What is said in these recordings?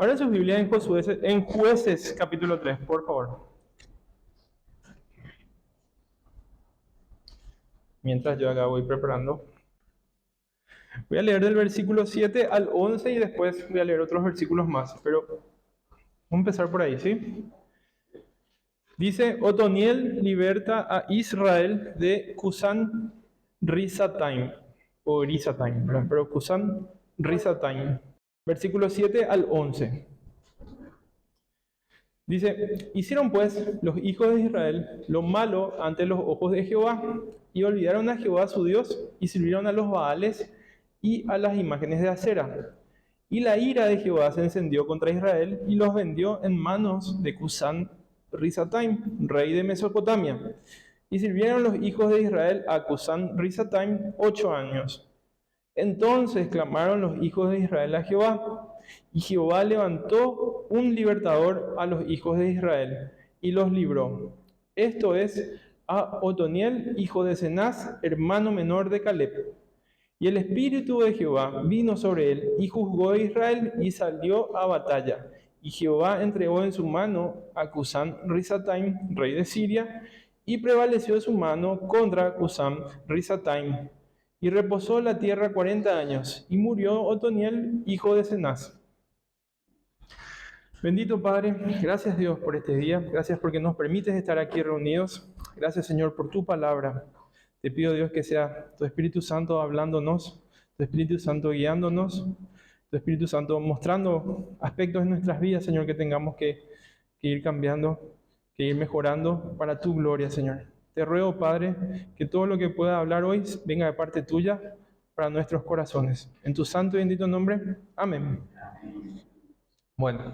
Ahora sus Biblias en Jueces capítulo 3, por favor. Mientras yo acá voy preparando. Voy a leer del versículo 7 al 11 y después voy a leer otros versículos más. Pero vamos a empezar por ahí, ¿sí? Dice, Otoniel liberta a Israel de Cusán Risataim, o Risataim, ¿verdad? Pero Cusán Risataim. Versículo 7 al 11. Dice, hicieron pues los hijos de Israel lo malo ante los ojos de Jehová, y olvidaron a Jehová su Dios, y sirvieron a los Baales y a las imágenes de acera. Y la ira de Jehová se encendió contra Israel, y los vendió en manos de Cusán Risataim, rey de Mesopotamia. Y sirvieron los hijos de Israel a Cusán Risataim 8 años. Entonces clamaron los hijos de Israel a Jehová, y Jehová levantó un libertador a los hijos de Israel, y los libró. Esto es a Otoniel, hijo de Cenaz, hermano menor de Caleb. Y el espíritu de Jehová vino sobre él, y juzgó a Israel, y salió a batalla. Y Jehová entregó en su mano a Cusán Risataim, rey de Siria, y prevaleció su mano contra Cusán Risataim. Y reposó la tierra 40 años, y murió Otoniel, hijo de Cenaz. Bendito Padre, gracias Dios por este día, gracias porque nos permites estar aquí reunidos, gracias Señor por tu palabra. Te pido Dios que sea tu Espíritu Santo hablándonos, tu Espíritu Santo guiándonos, tu Espíritu Santo mostrando aspectos en nuestras vidas, Señor, que tengamos que ir cambiando, que ir mejorando para tu gloria, Señor. Te ruego, Padre, que todo lo que pueda hablar hoy venga de parte tuya para nuestros corazones. En tu santo y bendito nombre, amén. Bueno,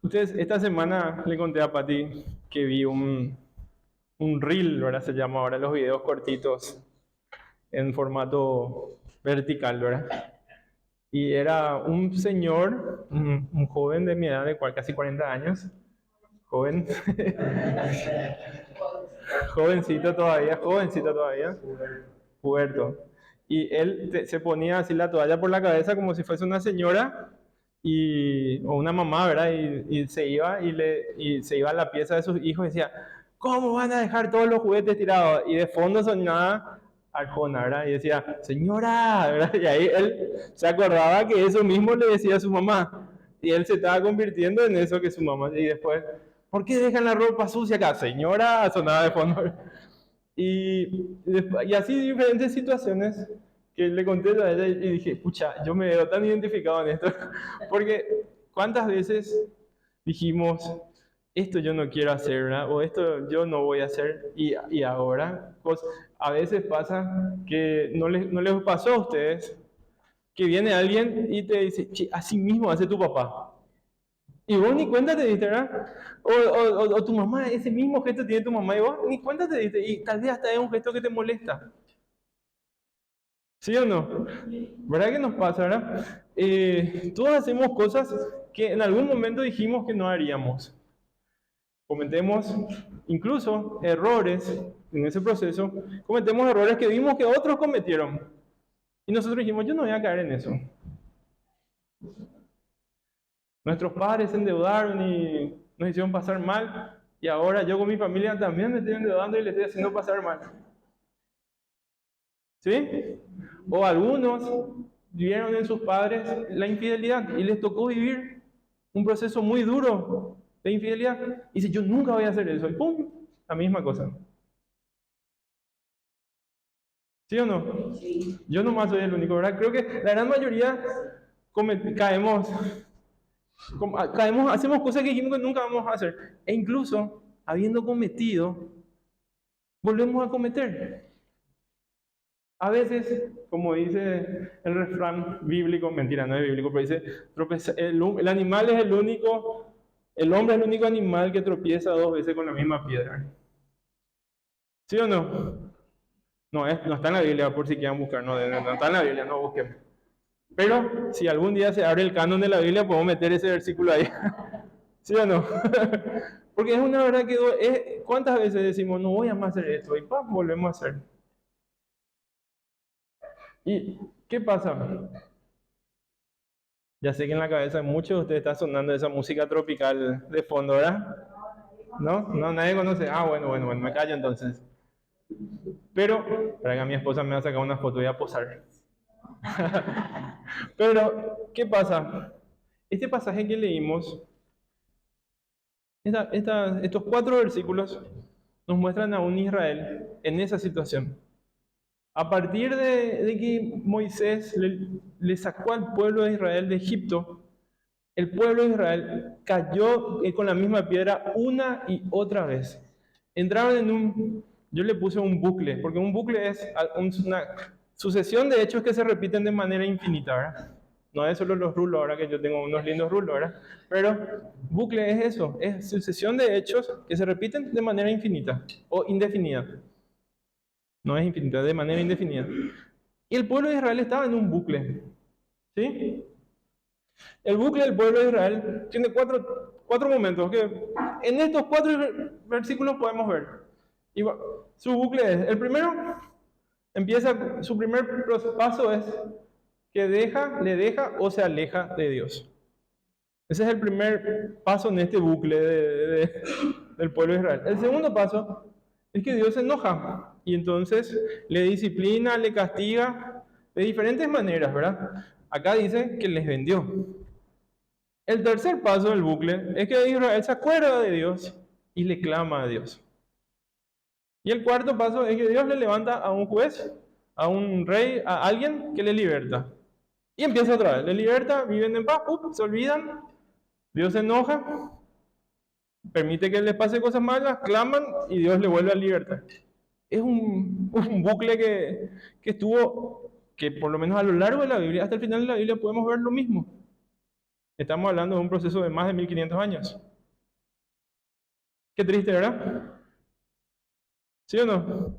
ustedes, esta semana le conté a Pati que vi un reel, ¿verdad? Se llama ahora los videos cortitos en formato vertical, ¿verdad? Y era un señor, un joven de mi edad, de casi 40 años, joven, jovencito todavía, puberto. Y él se ponía así la toalla por la cabeza como si fuese una señora o una mamá, ¿verdad? Y se iba y se iba a la pieza de sus hijos y decía, ¿cómo van a dejar todos los juguetes tirados? Y de fondo sonaba Arjona, ¿verdad? Y decía, señora, ¿verdad? Y ahí él se acordaba que eso mismo le decía a su mamá. Y él se estaba convirtiendo en eso que su mamá. Y después, ¿por qué dejan la ropa sucia acá? Señora, sonaba de fondo. Y así diferentes situaciones que le conté a ella y dije, pucha, yo me veo tan identificado en esto. Porque cuántas veces dijimos, esto yo no quiero hacer, ¿verdad? O esto yo no voy a hacer, y ahora, pues, a veces pasa que no les pasó a ustedes, que viene alguien y te dice, che, así mismo hace tu papá. Y vos ni cuenta te diste, ¿verdad? O tu mamá, ese mismo gesto tiene tu mamá y vos ni cuenta te diste. Y tal vez hasta es un gesto que te molesta. ¿Sí o no? ¿Verdad que nos pasa, verdad? Todos hacemos cosas que en algún momento dijimos que no haríamos. Cometemos incluso errores en ese proceso. Cometemos errores que vimos que otros cometieron. Y nosotros dijimos, yo no voy a caer en eso. Nuestros padres se endeudaron y nos hicieron pasar mal. Y ahora yo con mi familia también me estoy endeudando y le estoy haciendo pasar mal. ¿Sí? O algunos vivieron en sus padres la infidelidad y les tocó vivir un proceso muy duro de infidelidad. Y dice, yo nunca voy a hacer eso. Y ¡pum! La misma cosa. ¿Sí o no? Yo nomás soy el único, ¿verdad? Creo que la gran mayoría caemos, hacemos cosas que dijimos que nunca vamos a hacer. E incluso, habiendo cometido, volvemos a cometer. A veces, como dice el refrán bíblico, mentira, no es bíblico, pero dice, el animal es el único, el hombre es el único animal que tropieza 2 veces con la misma piedra. ¿Sí o no? No está en la Biblia, por si quieran buscar, no está en la Biblia, no busquen. Pero si algún día se abre el canon de la Biblia, podemos meter ese versículo ahí. ¿Sí o no? Porque es una verdad que ¿cuántas veces decimos, no voy a más hacer esto? Y ¡pam! Volvemos a hacer. ¿Y qué pasa? Ya sé que en la cabeza de muchos de ustedes está sonando esa música tropical de fondo, ¿verdad? ¿No? ¿No? ¿Nadie conoce? Ah, bueno, me callo entonces. Pero, para que mi esposa me va a sacar una foto y a posar. Pero, ¿qué pasa? Este pasaje que leímos, estos 4 versículos, nos muestran a un Israel en esa situación. A partir de que Moisés le sacó al pueblo de Israel de Egipto, el pueblo de Israel cayó con la misma piedra una y otra vez. Entraron en yo le puse un bucle, porque un bucle es una sucesión de hechos que se repiten de manera infinita, ¿verdad? No es solo los rulos, ahora que yo tengo unos lindos rulos, ¿verdad? Pero bucle es eso, es sucesión de hechos que se repiten de manera infinita o indefinida. No es infinita, de manera indefinida. Y el pueblo de Israel estaba en un bucle, ¿sí? El bucle del pueblo de Israel tiene cuatro momentos que en estos 4 versículos podemos ver. Y su bucle es, el primero, su primer paso es que le deja o se aleja de Dios. Ese es el primer paso en este bucle del pueblo de Israel. El segundo paso es que Dios se enoja y entonces le disciplina, le castiga de diferentes maneras, ¿verdad? Acá dice que les vendió. El tercer paso del bucle es que Israel se acuerda de Dios y le clama a Dios. Y el cuarto paso es que Dios le levanta a un juez, a un rey, a alguien que le liberta. Y empieza otra vez, le liberta, viven en paz, se olvidan, Dios se enoja, permite que les pase cosas malas, claman y Dios le vuelve a libertar. Es un bucle que estuvo, que por lo menos a lo largo de la Biblia, hasta el final de la Biblia podemos ver lo mismo. Estamos hablando de un proceso de más de 1500 años. Qué triste, ¿verdad? ¿Sí o no?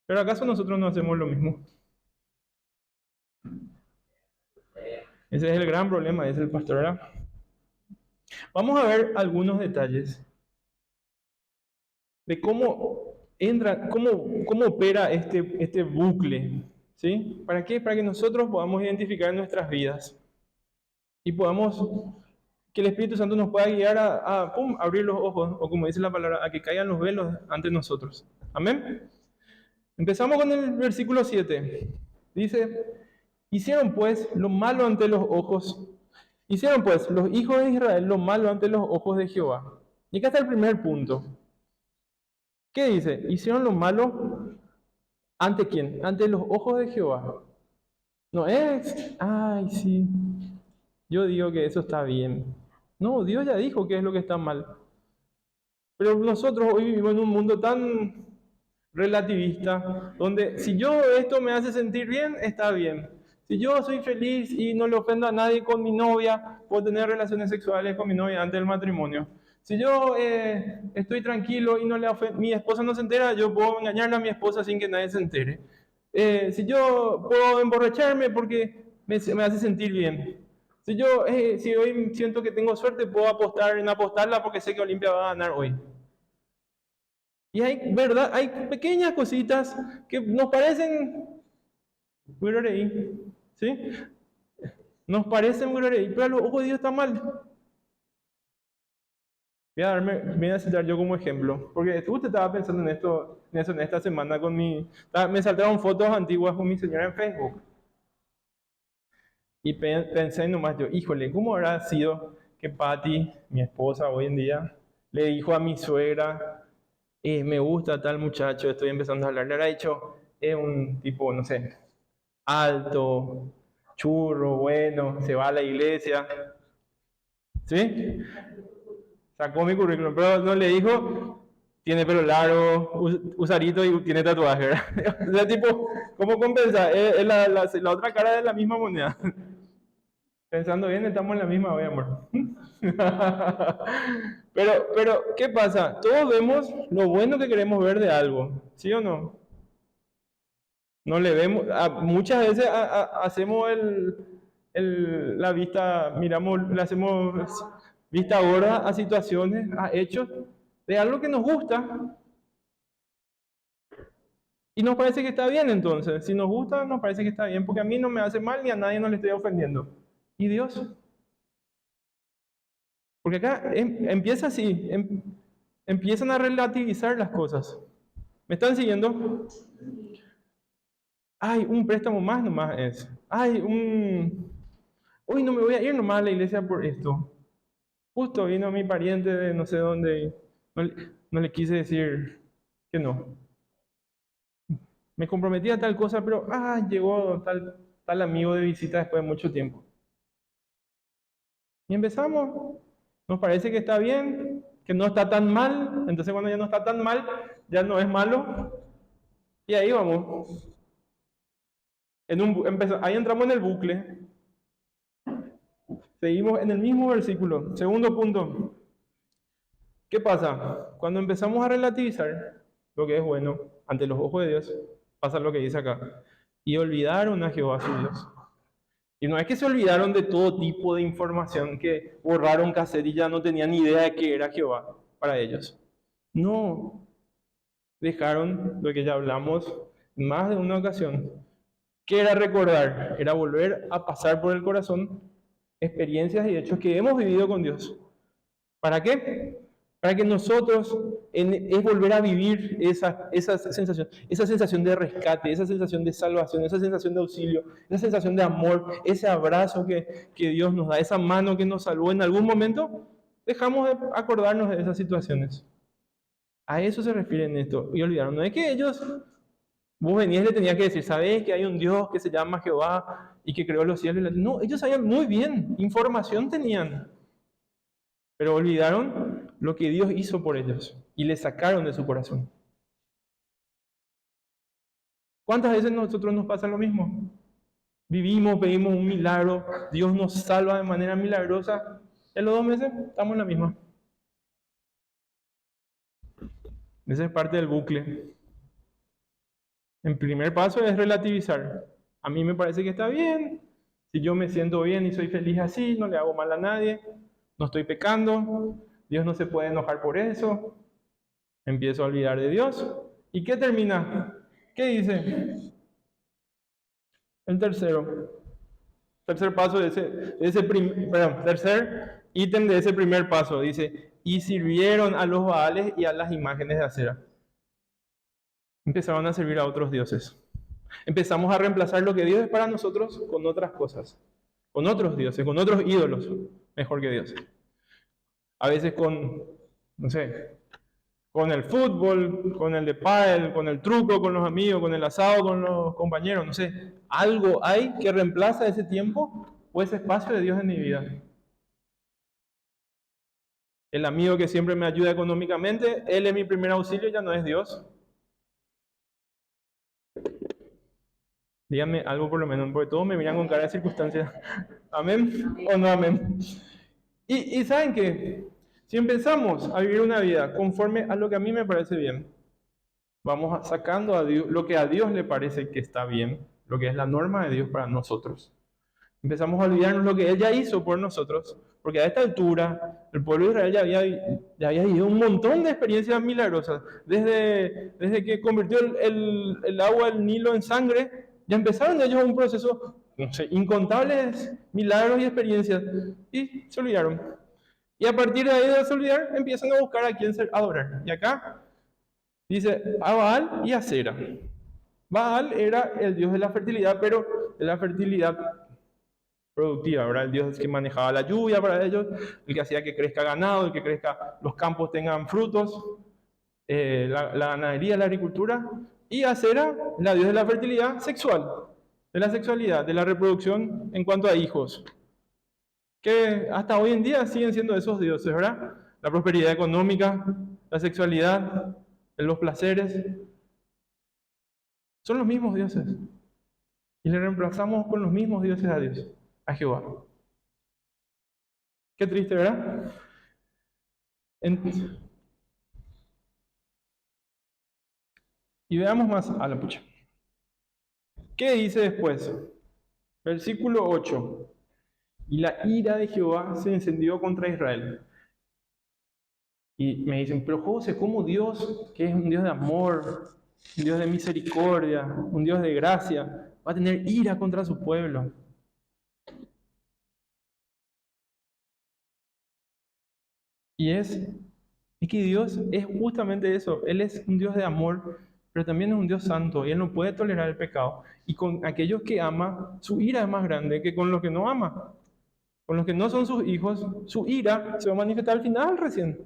Pero ¿acaso nosotros no hacemos lo mismo? Ese es el gran problema, dice el pastor, ¿verdad? Vamos a ver algunos detalles de cómo entra, cómo opera este bucle, ¿sí? ¿Para qué? Para que nosotros podamos identificar nuestras vidas y podamos, que el Espíritu Santo nos pueda guiar a abrir los ojos, o como dice la palabra, a que caigan los velos ante nosotros. Amén. Empezamos con el versículo 7. Dice, hicieron pues lo malo ante los ojos. Hicieron pues los hijos de Israel lo malo ante los ojos de Jehová. Y acá está el primer punto. ¿Qué dice? Hicieron lo malo ante quién? Ante los ojos de Jehová. No es, ay, sí, yo digo que eso está bien. No, Dios ya dijo que es lo que está mal. Pero nosotros hoy vivimos en un mundo tan relativista, donde si yo esto me hace sentir bien, está bien. Si yo soy feliz y no le ofendo a nadie con mi novia, puedo tener relaciones sexuales con mi novia antes del matrimonio. Si yo estoy tranquilo y mi esposa no se entera, yo puedo engañarle a mi esposa sin que nadie se entere. Si yo puedo emborracharme porque me hace sentir bien. Si hoy siento que tengo suerte, puedo apostar en apostarla porque sé que Olimpia va a ganar hoy. Y hay, ¿verdad? Hay pequeñas cositas que nos parecen güey, ¿sí? Nos parecen güey, pero a los ojos de Dios está mal. Voy a citar yo como ejemplo, porque usted estaba pensando en eso en esta semana me saltaron fotos antiguas con mi señora en Facebook. Y pensé nomás yo, híjole, ¿cómo habrá sido que Patty, mi esposa hoy en día, le dijo a mi suegra, me gusta tal muchacho, estoy empezando a hablar, le habrá dicho, es un tipo, no sé, alto, churro, bueno, se va a la iglesia, ¿sí? Sacó mi currículum, pero no le dijo, tiene pelo largo, usarito y tiene tatuaje, ¿verdad? O sea, tipo, ¿cómo compensa? Es la otra cara de la misma moneda. Pensando bien, estamos en la misma hoy, amor. Pero, ¿qué pasa? Todos vemos lo bueno que queremos ver de algo, ¿sí o no? No le vemos, muchas veces hacemos la vista, miramos, le hacemos vista gorda a situaciones, a hechos de algo que nos gusta. Y nos parece que está bien entonces. Si nos gusta, nos parece que está bien, porque a mí no me hace mal ni a nadie no le estoy ofendiendo. ¿Y Dios? Porque acá empieza así, empiezan a relativizar las cosas. ¿Me están siguiendo? Ay, un préstamo más nomás es. Ay, uy, no me voy a ir nomás a la iglesia por esto. Justo vino mi pariente de no sé dónde y no le quise decir que no. Me comprometí a tal cosa, pero llegó tal amigo de visita después de mucho tiempo. Y empezamos. Nos parece que está bien, que no está tan mal. Entonces cuando ya no está tan mal, ya no es malo. Y ahí vamos. Ahí entramos en el bucle. Seguimos en el mismo versículo. Segundo punto. ¿Qué pasa? Cuando empezamos a relativizar lo que es bueno ante los ojos de Dios, pasa lo que dice acá. Y olvidaron a Jehová su Dios. Y no es que se olvidaron de todo tipo de información, que borraron cassette y ya no tenían ni idea de qué era Jehová para ellos. No, dejaron lo que ya hablamos en más de una ocasión. ¿Qué era recordar? Era volver a pasar por el corazón experiencias y hechos que hemos vivido con Dios. ¿Para qué? Para que nosotros es volver a vivir esa sensación de rescate, esa sensación de salvación, esa sensación de auxilio, esa sensación de amor, ese abrazo que Dios nos da, esa mano que nos salvó en algún momento. Dejamos de acordarnos de esas situaciones. A eso se refiere en esto. Y olvidaron, no es que vos venías y le tenías que decir, ¿sabés que hay un Dios que se llama Jehová y que creó los cielos y la tierra? No, ellos sabían muy bien, información tenían. Pero olvidaron lo que Dios hizo por ellos y le sacaron de su corazón. ¿Cuántas veces nosotros nos pasa lo mismo? Vivimos, pedimos un milagro, Dios nos salva de manera milagrosa. En los 2 meses estamos en la misma. Esa es parte del bucle. El primer paso es relativizar. A mí me parece que está bien. Si yo me siento bien y soy feliz así, no le hago mal a nadie, no estoy pecando, Dios no se puede enojar por eso. Empiezo a olvidar de Dios. ¿Y qué termina? ¿Qué dice? El tercer paso tercer ítem de ese primer paso, dice, y sirvieron a los Baales y a las imágenes de acera. Empezaron a servir a otros dioses. Empezamos a reemplazar lo que Dios es para nosotros con otras cosas, con otros dioses, con otros ídolos, mejor que Dios. A veces con, no sé, con el fútbol, con el de pádel, con el truco, con los amigos, con el asado, con los compañeros, no sé. Algo hay que reemplaza ese tiempo o ese espacio de Dios en mi vida. El amigo que siempre me ayuda económicamente, él es mi primer auxilio, ya no es Dios. Díganme algo por lo menos, porque todos me miran con cara de circunstancia. ¿Amén o no amén? Y ¿saben qué? Si empezamos a vivir una vida conforme a lo que a mí me parece bien, vamos sacando a Dios, lo que a Dios le parece que está bien, lo que es la norma de Dios para nosotros. Empezamos a olvidarnos lo que Él ya hizo por nosotros, porque a esta altura el pueblo de Israel ya había vivido un montón de experiencias milagrosas. Desde que convirtió el agua del Nilo en sangre, ya empezaron ellos un proceso, no sé, incontables milagros y experiencias, y se olvidaron. Y a partir de ahí de se olvidar, empiezan a buscar a quién adorar. Y acá dice a Baal y a Sera. Baal era el dios de la fertilidad, pero de la fertilidad productiva, ¿verdad? El Dios que manejaba la lluvia para ellos, el que hacía que crezca ganado, el que crezca, los campos tengan frutos, la ganadería, la agricultura, y Acera, la diosa de la fertilidad sexual, de la sexualidad, de la reproducción en cuanto a hijos, que hasta hoy en día siguen siendo esos dioses, ¿verdad? La prosperidad económica, la sexualidad, los placeres, son los mismos dioses. Y le reemplazamos con los mismos dioses a Dios, a Jehová. Qué triste, ¿verdad? Y veamos más a la pucha. ¿Qué dice después? Versículo 8. Y la ira de Jehová se encendió contra Israel. Y me dicen, pero José, ¿cómo Dios, que es un Dios de amor, un Dios de misericordia, un Dios de gracia, va a tener ira contra su pueblo. Y es que Dios es justamente eso. Él es un Dios de amor, pero también es un Dios santo y Él no puede tolerar el pecado. Y con aquellos que ama, su ira es más grande que con los que no ama. Con los que no son sus hijos, su ira se va a manifestar al final recién.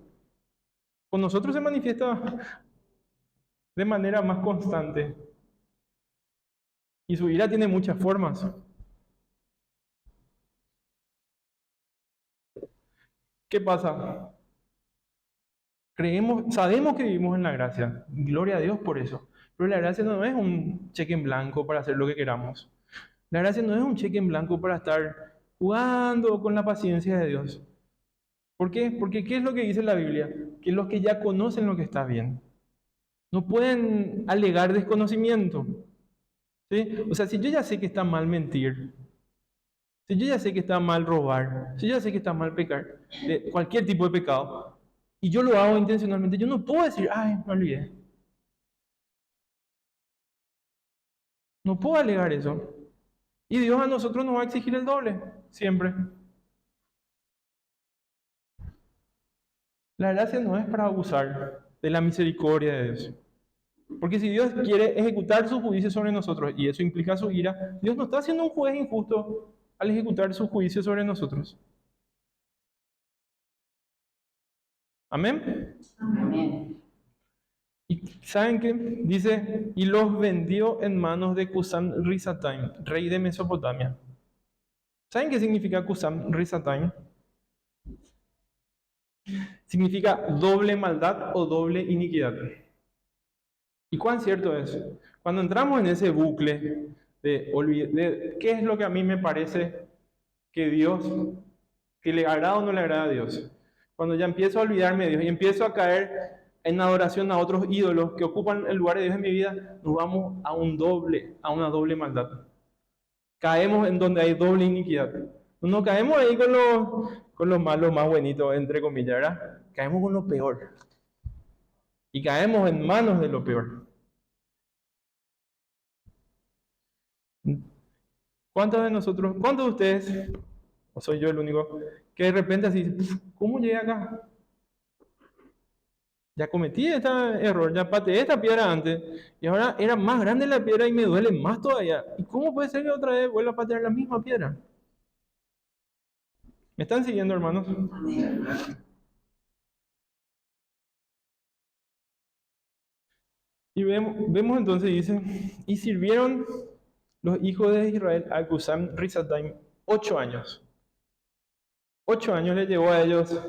Con nosotros se manifiesta de manera más constante. Y su ira tiene muchas formas. ¿Qué pasa? Sabemos que vivimos en la gracia. Gloria a Dios por eso. Pero la gracia no es un cheque en blanco para hacer lo que queramos. La gracia no es un cheque en blanco para estar jugando con la paciencia de Dios. ¿Por qué? Porque ¿qué es lo que dice la Biblia? Que los que ya conocen lo que está bien no pueden alegar desconocimiento. ¿Sí? O sea, si yo ya sé que está mal mentir, si yo ya sé que está mal robar, si yo ya sé que está mal pecar, de cualquier tipo de pecado, y yo lo hago intencionalmente, yo no puedo decir, ay, me olvidé. No puedo alegar eso. Y Dios a nosotros nos va a exigir el doble, siempre. La gracia no es para abusar de la misericordia de Dios. Porque si Dios quiere ejecutar su juicio sobre nosotros, y eso implica su ira, Dios no está siendo un juez injusto al ejecutar su juicio sobre nosotros. Amén. Amén. Y ¿saben qué? Dice, y los vendió en manos de Cusán Risataim, rey de Mesopotamia. ¿Saben qué significa Cusán Risataim? Significa doble maldad o doble iniquidad. ¿Y cuán cierto es? Cuando entramos en ese bucle de qué es lo que a mí me parece que Dios, que le agrada o no le agrada a Dios, cuando ya empiezo a olvidarme de Dios y empiezo a caer en adoración a otros ídolos que ocupan el lugar de Dios en mi vida, nos vamos a una doble maldad. Caemos en donde hay doble iniquidad. No caemos ahí con los malos más buenitos, entre comillas, ¿verdad? Caemos con lo peor. Y caemos en manos de lo peor. ¿Cuántos de nosotros, cuántos de ustedes, o soy yo el único, que de repente así, ¿cómo llegué acá? Ya cometí este error, ya pateé esta piedra antes, y ahora era más grande la piedra y me duele más todavía. ¿Y cómo puede ser que otra vez vuelva a patear la misma piedra? ¿Me están siguiendo, hermanos? Amén. Y vemos entonces, dice, y sirvieron los hijos de Israel a Cusán Risataim 8 años. 8 años le llevó a ellos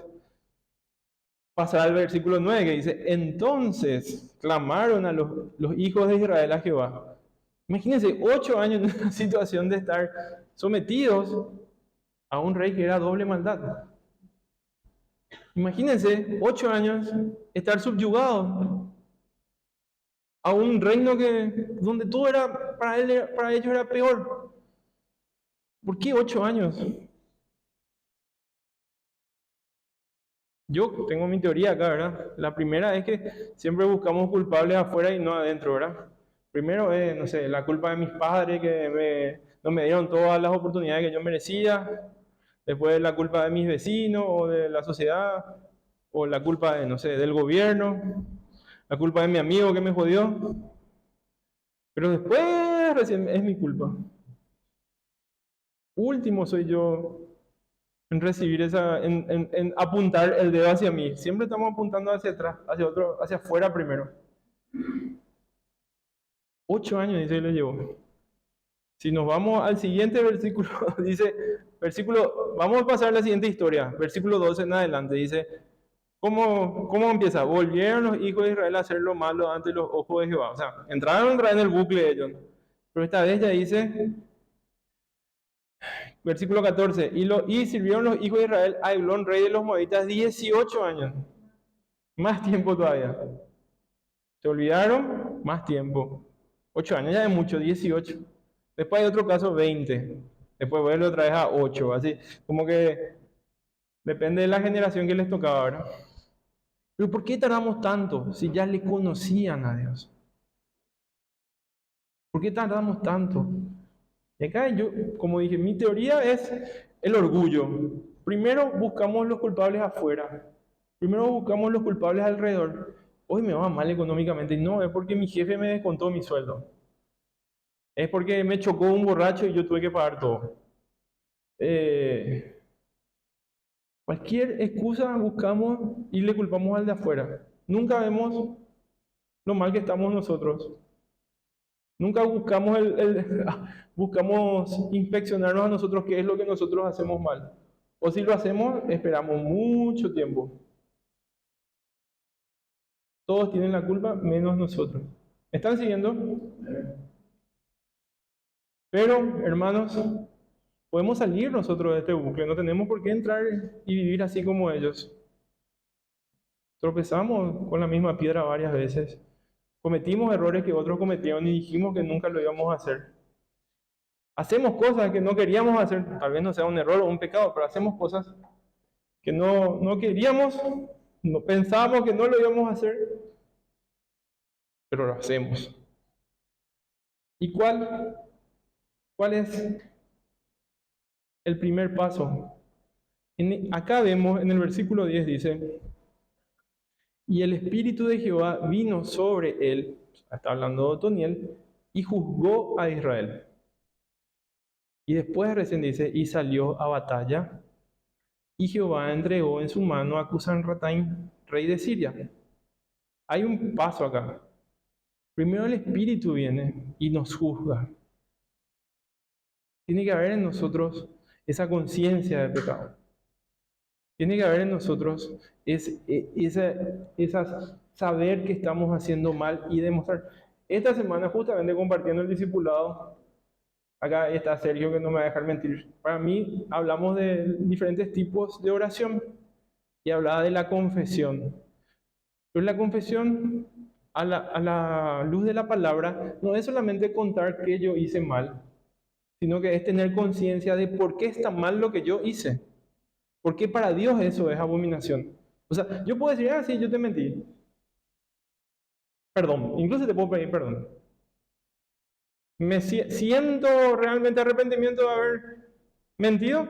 pasar al versículo 9 que dice, entonces clamaron a los hijos de Israel a Jehová. Imagínense, 8 años en una situación de estar sometidos a un rey que era doble maldad. Imagínense, 8 años estar subyugados a un reino donde todo era, para ellos era peor. ¿Por qué 8 años? Yo tengo mi teoría acá, ¿verdad? La primera es que siempre buscamos culpables afuera y no adentro, ¿verdad? Primero es, no sé, la culpa de mis padres no me dieron todas las oportunidades que yo merecía. Después la culpa de mis vecinos o de la sociedad. O la culpa de, no sé, del gobierno. La culpa de mi amigo que me jodió. Pero después recién es mi culpa. Último soy yo en recibir en apuntar el dedo hacia mí. Siempre estamos apuntando hacia atrás, hacia otro, hacia afuera primero. 8 años dice que le llevó. Si nos vamos al siguiente versículo, dice, vamos a pasar a la siguiente historia, versículo 12 en adelante, dice, ¿cómo empieza? Volvieron los hijos de Israel a hacer lo malo ante los ojos de Jehová. O sea, entraron otra vez en el bucle ellos. Pero esta vez ya dice, versículo 14, y sirvieron los hijos de Israel a Eglón, rey de los Moabitas, 18 años. Más tiempo todavía. ¿Se olvidaron? Más tiempo. 8 años ya es mucho, 18. Después hay otro caso, 20. Después vuelve otra vez a 8. Así, como que depende de la generación que les tocaba ahora. Pero ¿por qué tardamos tanto si ya le conocían a Dios? ¿Por qué tardamos tanto? Y acá yo, como dije, mi teoría es el orgullo. Primero buscamos los culpables afuera. Primero buscamos los culpables alrededor. Hoy me va mal económicamente. No, es porque mi jefe me descontó mi sueldo. Es porque me chocó un borracho y yo tuve que pagar todo. Eh, Cualquier excusa buscamos y le culpamos al de afuera. Nunca vemos lo mal que estamos nosotros. Nunca buscamos buscamos inspeccionarnos a nosotros qué es lo que nosotros hacemos mal. O si lo hacemos, esperamos mucho tiempo. Todos tienen la culpa, menos nosotros. ¿Me están siguiendo? Pero, hermanos, podemos salir nosotros de este bucle. No tenemos por qué entrar y vivir así como ellos. Tropezamos con la misma piedra varias veces. Cometimos errores que otros cometieron y dijimos que nunca lo íbamos a hacer. Hacemos cosas que no queríamos hacer. Tal vez no sea un error o un pecado, pero hacemos cosas que no queríamos, no pensábamos que no lo íbamos a hacer, pero lo hacemos. ¿Y cuál es el primer paso? Acá vemos en el versículo 10 dice, y el Espíritu de Jehová vino sobre él, está hablando de Otoniel, y juzgó a Israel. Y después recién dice, y salió a batalla, y Jehová entregó en su mano a Cusán-Rataim, rey de Siria. Hay un paso acá. Primero el Espíritu viene y nos juzga. Tiene que haber en nosotros esa conciencia de pecado. Tiene que haber en nosotros esa saber que estamos haciendo mal y demostrar. Esta semana, justamente compartiendo el discipulado, acá está Sergio que no me va a dejar mentir. Para mí, hablamos de diferentes tipos de oración y hablaba de la confesión. Pero la confesión, a la luz de la palabra, no es solamente contar que yo hice mal, sino que es tener conciencia de por qué está mal lo que yo hice. Porque para Dios eso es abominación. O sea, yo puedo decir, sí, yo te mentí. Perdón, incluso te puedo pedir perdón. ¿Siento realmente arrepentimiento de haber mentido?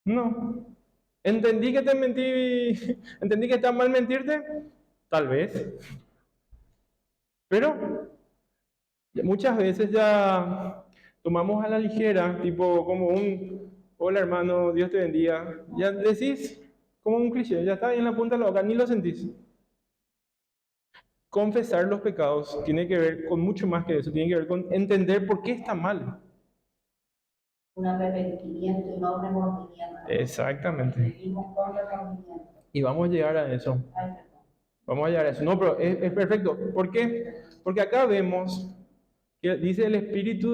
No. ¿Entendí que te mentí? ¿Entendí que está mal mentirte? Tal vez. Pero muchas veces ya tomamos a la ligera, tipo como hola hermano, Dios te bendiga. Ya decís como un cliché, ya está ahí en la punta de la boca, ni lo sentís. Confesar los pecados tiene que ver con mucho más que eso, tiene que ver con entender por qué está mal. Un arrepentimiento y no remordimiento. Exactamente. Y vamos a llegar a eso. Vamos a llegar a eso. No, pero es perfecto. ¿Por qué? Porque acá vemos que dice el Espíritu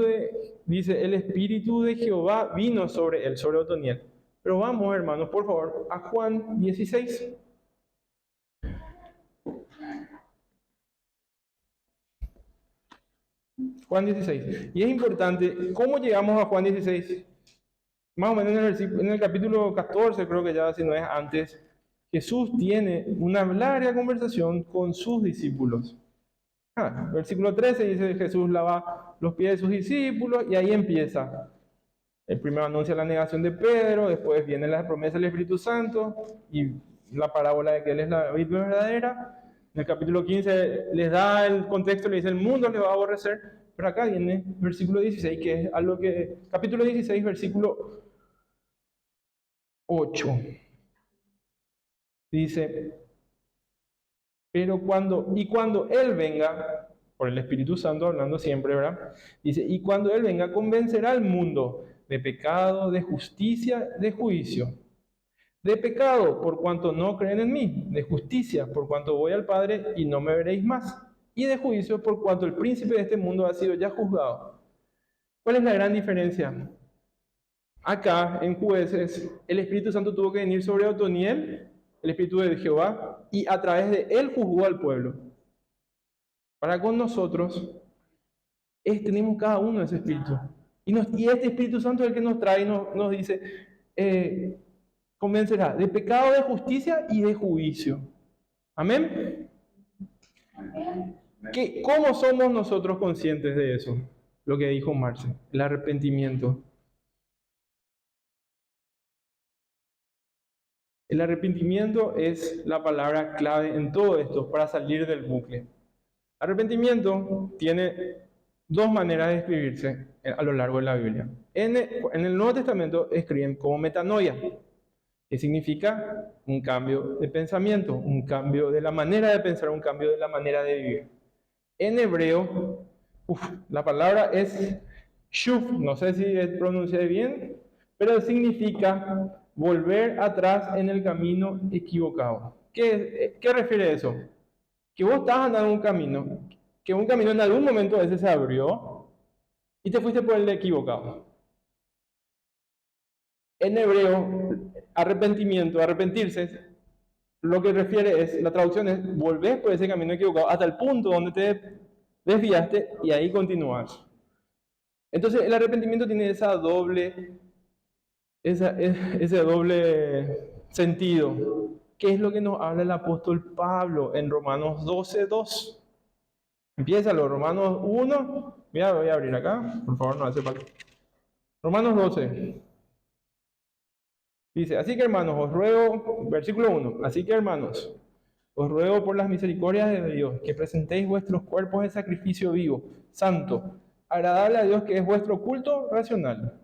de Jehová vino sobre él, sobre Otoniel. Pero vamos, hermanos, por favor, a Juan 16. Juan 16. Y es importante, ¿cómo llegamos a Juan 16? Más o menos en el capítulo 14, creo que ya, si no es antes, Jesús tiene una larga conversación con sus discípulos. Versículo 13 dice, Jesús lava los pies de sus discípulos y ahí empieza. El primero anuncia la negación de Pedro, después viene la promesa del Espíritu Santo y la parábola de que Él es la vid verdadera. En el capítulo 15 les da el contexto, le dice, el mundo le va a aborrecer. Pero acá viene versículo 16, que es algo que, capítulo 16, versículo 8. Dice, cuando Él venga, por el Espíritu Santo hablando siempre, ¿verdad? Dice, y cuando Él venga, convencerá al mundo de pecado, de justicia, de juicio. De pecado, por cuanto no creen en mí. De justicia, por cuanto voy al Padre y no me veréis más. Y de juicio, por cuanto el príncipe de este mundo ha sido ya juzgado. ¿Cuál es la gran diferencia? Acá, en Jueces, el Espíritu Santo tuvo que venir sobre Otoniel, el Espíritu de Jehová, y a través de él juzgó al pueblo. Para con nosotros, tenemos cada uno ese Espíritu. Y este Espíritu Santo es el que nos trae y nos dice, convencerá de pecado, de justicia y de juicio. ¿Amén? Amén. ¿Cómo somos nosotros conscientes de eso? Lo que dijo Marce, el arrepentimiento. El arrepentimiento es la palabra clave en todo esto para salir del bucle. Arrepentimiento tiene dos maneras de escribirse a lo largo de la Biblia. En el Nuevo Testamento escriben como metanoia, que significa un cambio de pensamiento, un cambio de la manera de pensar, un cambio de la manera de vivir. En hebreo, la palabra es shuv, no sé si pronuncié bien, pero significa volver atrás en el camino equivocado. ¿Qué refiere eso? Que vos estás andando un camino, que un camino en algún momento ese se abrió y te fuiste por el equivocado. En hebreo, arrepentimiento, arrepentirse, lo que refiere es, la traducción es, volver por ese camino equivocado hasta el punto donde te desviaste y ahí continúas. Entonces el arrepentimiento tiene ese doble sentido. ¿Qué es lo que nos habla el apóstol Pablo en Romanos 12:2? Empieza los Romanos 1. Mira, voy a abrir acá, por favor, no hace falta. Romanos 12. Dice, así que hermanos, os ruego, versículo 1, así que hermanos, os ruego por las misericordias de Dios que presentéis vuestros cuerpos en sacrificio vivo, santo, agradable a Dios, que es vuestro culto racional.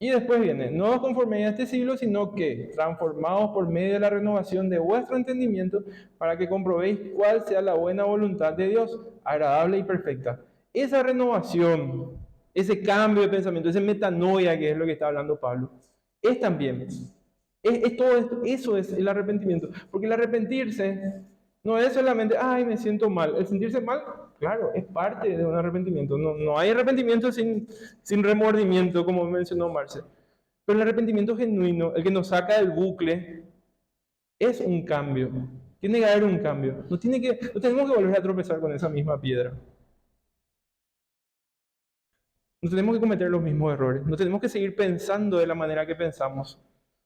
Y después viene, no os conforméis a este siglo, sino que transformaos por medio de la renovación de vuestro entendimiento para que comprobéis cuál sea la buena voluntad de Dios, agradable y perfecta. Esa renovación, ese cambio de pensamiento, ese metanoia que es lo que está hablando Pablo, es también, es todo esto, eso es el arrepentimiento. Porque el arrepentirse no es solamente, ay, me siento mal. El sentirse mal, claro, es parte de un arrepentimiento. No hay arrepentimiento sin remordimiento, como mencionó Marce. Pero el arrepentimiento genuino, el que nos saca del bucle, es un cambio. Tiene que haber un cambio. No tenemos que volver a tropezar con esa misma piedra. No tenemos que cometer los mismos errores. No tenemos que seguir pensando de la manera que pensamos.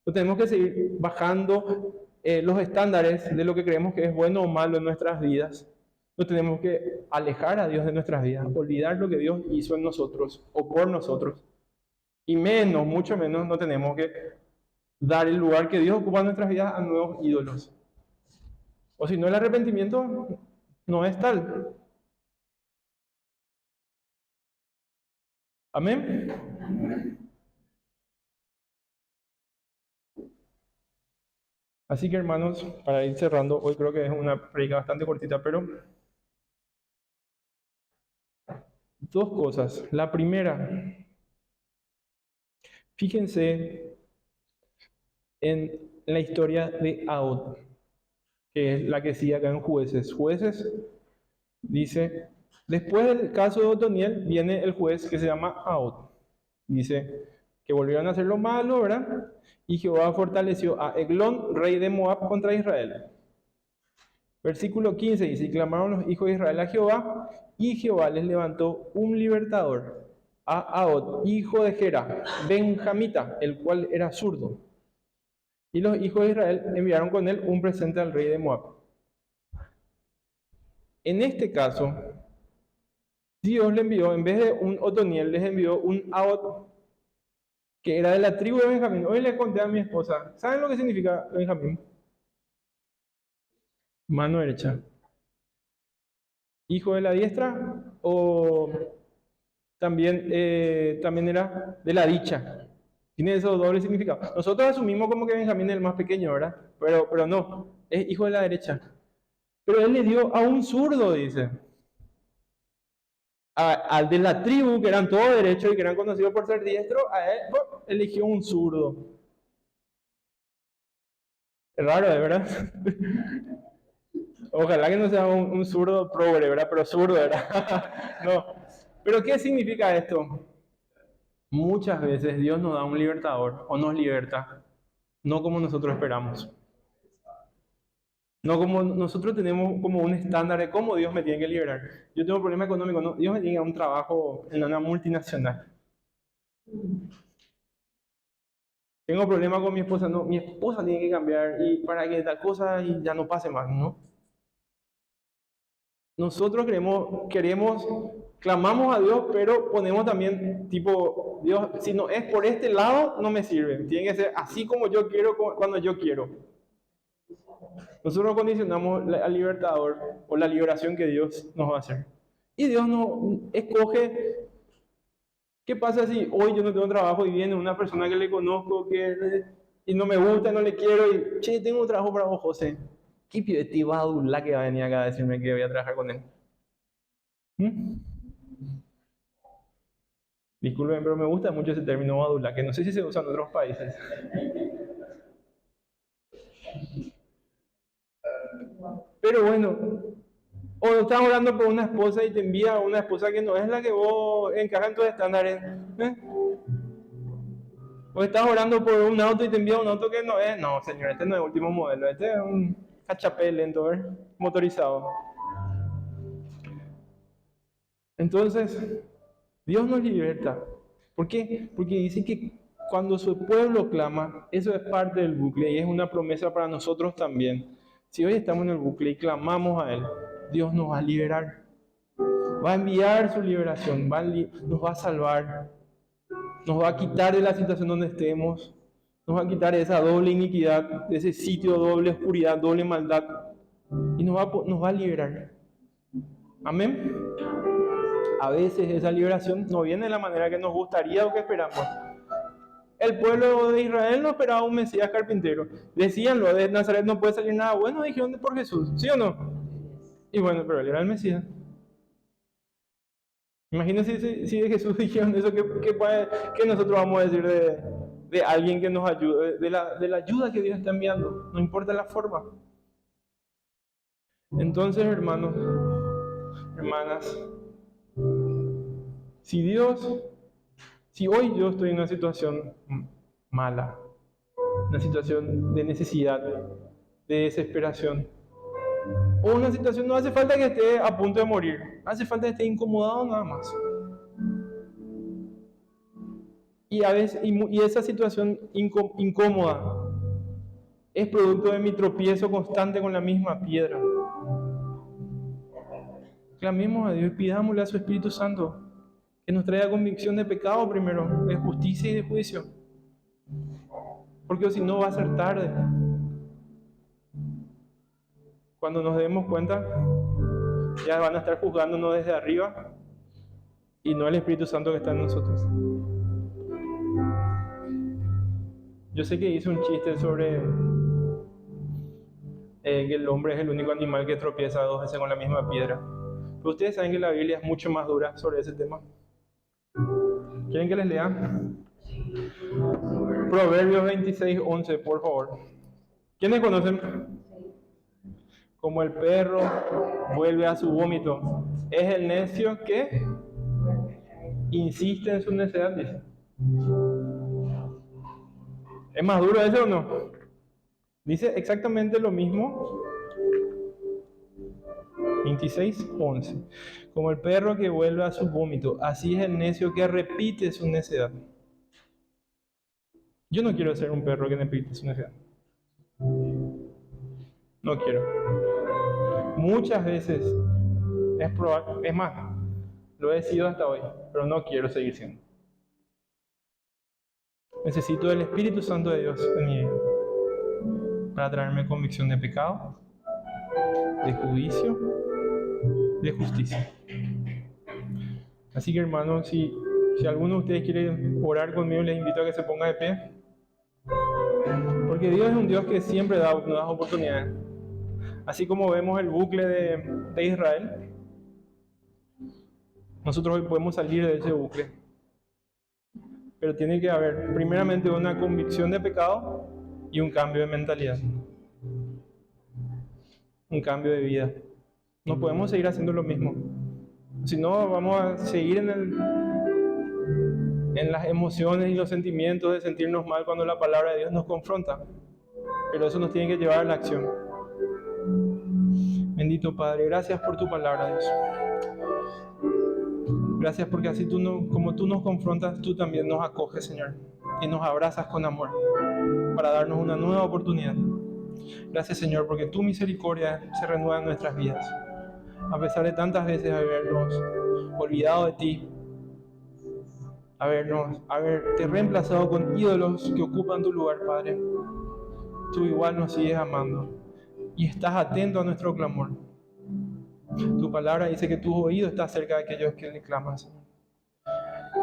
No tenemos que seguir bajando los estándares de lo que creemos que es bueno o malo en nuestras vidas. No tenemos que alejar a Dios de nuestras vidas, olvidar lo que Dios hizo en nosotros o por nosotros. Y menos, mucho menos, no tenemos que dar el lugar que Dios ocupa en nuestras vidas a nuevos ídolos. O si no, el arrepentimiento no es tal. Amén. Así que hermanos, para ir cerrando, hoy creo que es una predica bastante cortita, pero dos cosas. La primera, fíjense en la historia de Ahod, que es la que sigue acá en Jueces. Jueces dice, después del caso de Otoniel viene el juez que se llama Ahod. Dice que volvieron a hacer lo malo, ¿verdad? Y Jehová fortaleció a Eglón, rey de Moab, contra Israel. Versículo 15 dice, y clamaron los hijos de Israel a Jehová, y Jehová les levantó un libertador, a Ahod, hijo de Gera, benjamita, el cual era zurdo. Y los hijos de Israel enviaron con él un presente al rey de Moab. En este caso, Dios le envió, en vez de un Otoniel, les envió un Ahod, que era de la tribu de Benjamín. Hoy le conté a mi esposa, ¿saben lo que significa Benjamín? Mano derecha. ¿Hijo de la diestra? O también era de la dicha. Tiene esos dobles significados. Nosotros asumimos como que Benjamín es el más pequeño, ¿verdad? Pero no, es hijo de la derecha. Pero él le dio a un zurdo, dice. Al de la tribu, que eran todos derechos y que eran conocidos por ser diestros, a él eligió un zurdo. Es raro, ¿de verdad? Ojalá que no sea un zurdo progre, ¿verdad? Pero zurdo, ¿verdad? No. Pero ¿qué significa esto? Muchas veces Dios nos da un libertador o nos liberta, no como nosotros esperamos. No como nosotros tenemos como un estándar de cómo Dios me tiene que liberar. Yo tengo un problema económico, no, Dios me tiene que dar un trabajo en una multinacional. Tengo problema con mi esposa, no, mi esposa tiene que cambiar y para que tal cosa y ya no pase más, ¿no? Nosotros clamamos a Dios, pero ponemos también tipo, Dios, si no es por este lado, no me sirve. Tiene que ser así como yo quiero, cuando yo quiero. Nosotros condicionamos al libertador o la liberación que Dios nos va a hacer. Y Dios no escoge. ¿Qué pasa si hoy yo no tengo trabajo y viene una persona que le conozco y no me gusta, no le quiero y, che, tengo un trabajo para vos, José? ¿Qué pibe va a dudar que va a venir acá a decirme que voy a trabajar con él? ¿Mm? Disculpen, pero me gusta mucho ese término badula, que no sé si se usa en otros países. Pero bueno, o estás orando por una esposa y te envía a una esposa que no es la que vos encaja en tus estándares. ¿Eh? O estás orando por un auto y te envía un auto que no es. No, señor, este no es el último modelo, este es un HP lento, motorizado. Entonces, Dios nos liberta. ¿Por qué? Porque dice que cuando su pueblo clama, eso es parte del bucle y es una promesa para nosotros también. Si hoy estamos en el bucle y clamamos a Él, Dios nos va a liberar. Va a enviar su liberación, nos va a salvar, nos va a quitar de la situación donde estemos, nos va a quitar de esa doble iniquidad, de ese sitio doble oscuridad, doble maldad, y nos va a liberar. Amén. A veces esa liberación no viene de la manera que nos gustaría o que esperamos. El pueblo de Israel no esperaba un Mesías carpintero. Decían, lo de Nazaret no puede salir nada bueno, dijeron por Jesús, ¿sí o no? Y bueno, pero él era el Mesías. Imagínense si de Jesús dijeron eso, ¿qué nosotros vamos a decir de alguien que nos ayude, de la ayuda que Dios está enviando? No importa la forma. Entonces, hermanos, hermanas, si hoy yo estoy en una situación mala, una situación de necesidad, de desesperación, o una situación, no hace falta que esté a punto de morir, hace falta que esté incomodado nada más. Y a veces, y esa situación incómoda es producto de mi tropiezo constante con la misma piedra. Clamemos a Dios y pidámosle a su Espíritu Santo que nos traiga convicción de pecado primero, de justicia y de juicio. Porque si no va a ser tarde. Cuando nos demos cuenta, ya van a estar juzgándonos desde arriba y no el Espíritu Santo que está en nosotros. Yo sé que hice un chiste sobre que el hombre es el único animal que tropieza 2 veces con la misma piedra. Pero ustedes saben que la Biblia es mucho más dura sobre ese tema. ¿Quieren que les lea? Proverbios 26:11, por favor. ¿Quiénes conocen? Como el perro vuelve a su vómito, es el necio que insiste en su necedad, dice. ¿Es más duro ese o no? Dice exactamente lo mismo. 26:11. Como el perro que vuelve a su vómito, así es el necio que repite su necedad. Yo no quiero ser un perro que repite su necedad. No quiero. Muchas veces es probable, es más, lo he sido hasta hoy, pero no quiero seguir siendo. Necesito el Espíritu Santo de Dios en mi vida para traerme convicción de pecado, de juicio, de justicia. Así que, hermanos, si alguno de ustedes quiere orar conmigo, les invito a que se ponga de pie. Porque Dios es un Dios que siempre nos da oportunidades. Así como vemos el bucle de Israel, nosotros hoy podemos salir de ese bucle. Pero tiene que haber primeramente una convicción de pecado y un cambio de mentalidad. Un cambio de vida. No podemos seguir haciendo lo mismo. Si no, vamos a seguir en las emociones y los sentimientos de sentirnos mal cuando la palabra de Dios nos confronta. Pero eso nos tiene que llevar a la acción. Bendito Padre, gracias por tu palabra, Dios. Gracias porque así como tú nos confrontas, tú también nos acoges, Señor, y nos abrazas con amor para darnos una nueva oportunidad. Gracias, Señor, porque tu misericordia se renueva en nuestras vidas. A pesar de tantas veces habernos olvidado de ti, haberte reemplazado con ídolos que ocupan tu lugar, Padre, tú igual nos sigues amando y estás atento a nuestro clamor. Tu palabra dice que tu oído está cerca de aquellos que le claman, Señor.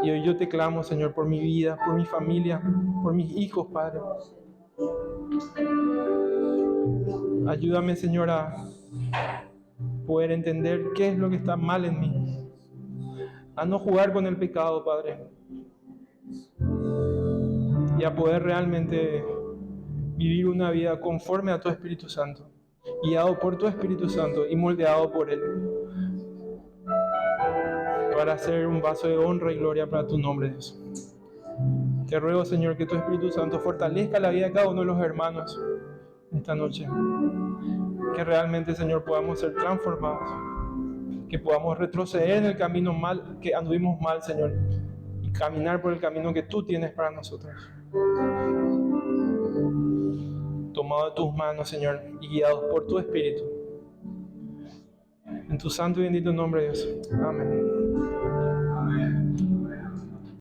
Y hoy yo te clamo, Señor, por mi vida, por mi familia, por mis hijos, Padre. Ayúdame, Señor, a poder entender qué es lo que está mal en mí, a no jugar con el pecado, Padre, y a poder realmente vivir una vida conforme a tu Espíritu Santo, guiado por tu Espíritu Santo y moldeado por Él, para ser un vaso de honra y gloria para tu nombre, Dios. Te ruego, Señor, que tu Espíritu Santo fortalezca la vida de cada uno de los hermanos esta noche. Que realmente, Señor, podamos ser transformados. Que podamos retroceder en el camino mal, que anduvimos mal, Señor. Y caminar por el camino que tú tienes para nosotros. Tomado de tus manos, Señor, y guiados por tu Espíritu. En tu santo y bendito nombre, Dios. Amén. Amén.